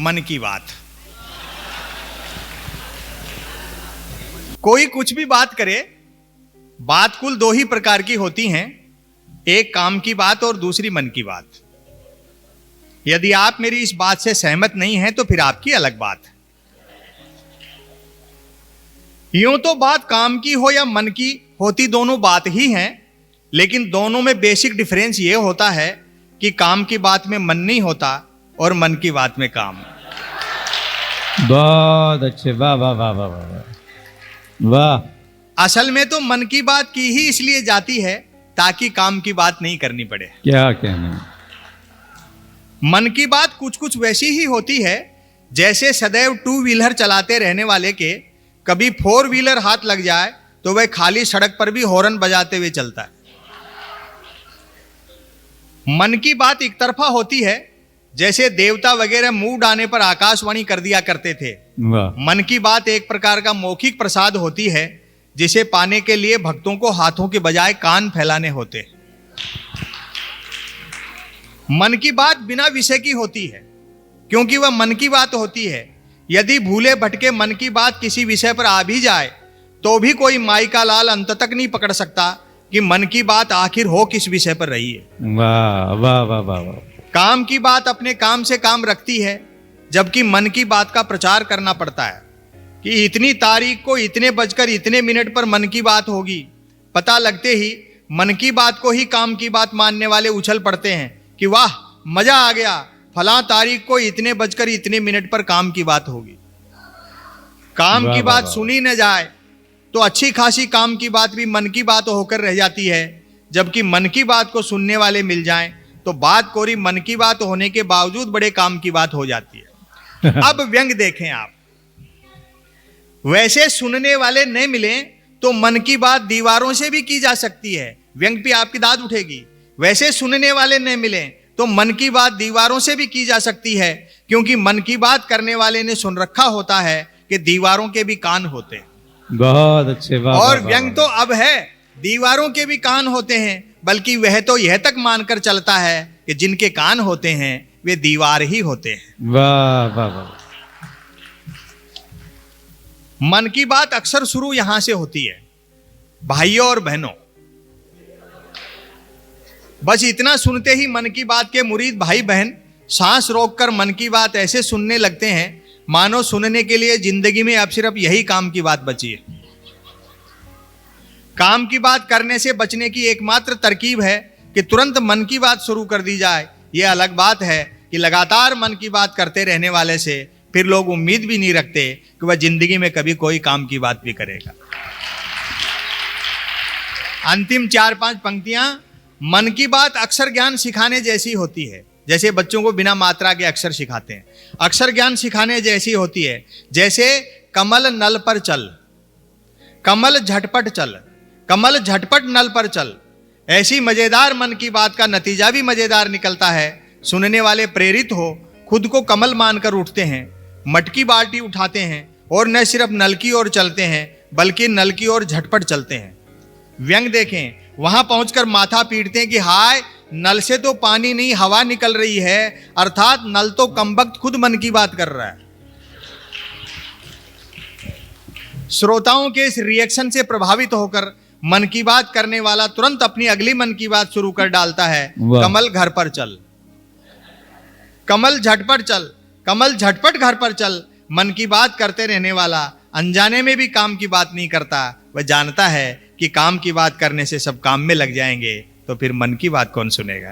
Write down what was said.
मन की बात। कोई कुछ भी बात करे, बात कुल दो ही प्रकार की होती हैं, एक काम की बात और दूसरी मन की बात। यदि आप मेरी इस बात से सहमत नहीं हैं तो फिर आपकी अलग बात। यूं तो बात काम की हो या मन की होती दोनों बात ही हैं, लेकिन दोनों में बेसिक डिफरेंस ये होता है कि काम की बात में मन नहीं होता और मन की बात में काम। बहुत अच्छे, वाह वाह वाह वाह वाह वाह। असल में तो मन की बात की ही इसलिए जाती है ताकि काम की बात नहीं करनी पड़े। क्या कहना। मन की बात कुछ कुछ वैसी ही होती है जैसे सदैव टू व्हीलर चलाते रहने वाले के कभी फोर व्हीलर हाथ लग जाए तो वह खाली सड़क पर भी हॉर्न बजाते हुए चलता है। मन की बात एक तरफा होती है जैसे देवता वगैरह मुंह डालने पर आकाशवाणी कर दिया करते थे। मन की बात एक प्रकार का मौखिक प्रसाद होती है जिसे पाने के लिए भक्तों को हाथों के बजाय कान फैलाने होते। मन की बात बिना विषय की होती है क्योंकि वह मन की बात होती है। यदि भूले भटके मन की बात किसी विषय पर आ भी जाए तो भी कोई माई का लाल अंत तक नहीं पकड़ सकता कि मन की बात आखिर हो किस विषय पर रही है। वाह वाह वाह वाह वाह। काम की बात अपने काम से काम रखती है, जबकि मन की बात का प्रचार करना पड़ता है कि इतनी तारीख को इतने बजकर इतने मिनट पर मन की बात होगी। पता लगते ही मन की बात को ही काम की बात मानने वाले उछल पड़ते हैं कि वाह मजा आ गया, फलां तारीख को इतने बजकर इतने मिनट पर काम की बात होगी। काम की बात सुनी न जाए तो अच्छी खासी काम की बात भी मन की बात होकर रह जाती है, जबकि मन की बात को सुनने वाले मिल जाएं तो बात कोरी मन की बात होने के बावजूद बड़े काम की बात हो जाती है। अब व्यंग देखें आप, वैसे सुनने वाले नहीं मिले तो मन की बात दीवारों से भी की जा सकती है। व्यंग पे आपकी दाद उठेगी। वैसे सुनने वाले नहीं मिले तो मन की बात दीवारों से भी की जा सकती है, क्योंकि मन की बात करने वाले ने सुन रखा होता है कि दीवारों के भी कान होते हैं। बहुत अच्छे। और व्यंग तो अब है दीवारों के भी कान होते हैं, बल्कि वह तो यह तक मानकर चलता है कि जिनके कान होते हैं वे दीवार ही होते हैं। वाह वाह वाह। मन की बात अक्सर शुरू यहां से होती है, भाइयों और बहनों। बस इतना सुनते ही मन की बात के मुरीद भाई बहन सांस रोककर मन की बात ऐसे सुनने लगते हैं मानो सुनने के लिए जिंदगी में अब सिर्फ यही काम की बात बची है। काम की बात करने से बचने की एकमात्र तरकीब है कि तुरंत मन की बात शुरू कर दी जाए। यह अलग बात है कि लगातार मन की बात करते रहने वाले से फिर लोग उम्मीद भी नहीं रखते कि वह जिंदगी में कभी कोई काम की बात भी करेगा। अंतिम 4-5 पंक्तियां मन की बात अक्षर ज्ञान सिखाने जैसी होती है, जैसे बच्चों को बिना मात्रा के अक्षर सिखाते हैं। अक्षर ज्ञान सिखाने जैसी होती है जैसे कमल नल पर चल, कमल झटपट चल, कमल झटपट नल पर चल। ऐसी मजेदार मन की बात का नतीजा भी मजेदार निकलता है। सुनने वाले प्रेरित हो खुद को कमल मानकर उठते हैं, मटकी बाल्टी उठाते हैं और न सिर्फ नल की ओर चलते हैं बल्कि नल की ओर झटपट चलते हैं। व्यंग देखें, वहां पहुंचकर माथा पीटते हैं कि हाय नल से तो पानी नहीं हवा निकल रही है, अर्थात नल तो कमबख्त खुद मन की बात कर रहा है। श्रोताओं के इस रिएक्शन से प्रभावित होकर मन की बात करने वाला तुरंत अपनी अगली मन की बात शुरू कर डालता है, कमल घर पर चल, कमल झटपट चल, कमल झटपट घर पर चल। मन की बात करते रहने वाला अनजाने में भी काम की बात नहीं करता। वह जानता है कि काम की बात करने से सब काम में लग जाएंगे, तो फिर मन की बात कौन सुनेगा।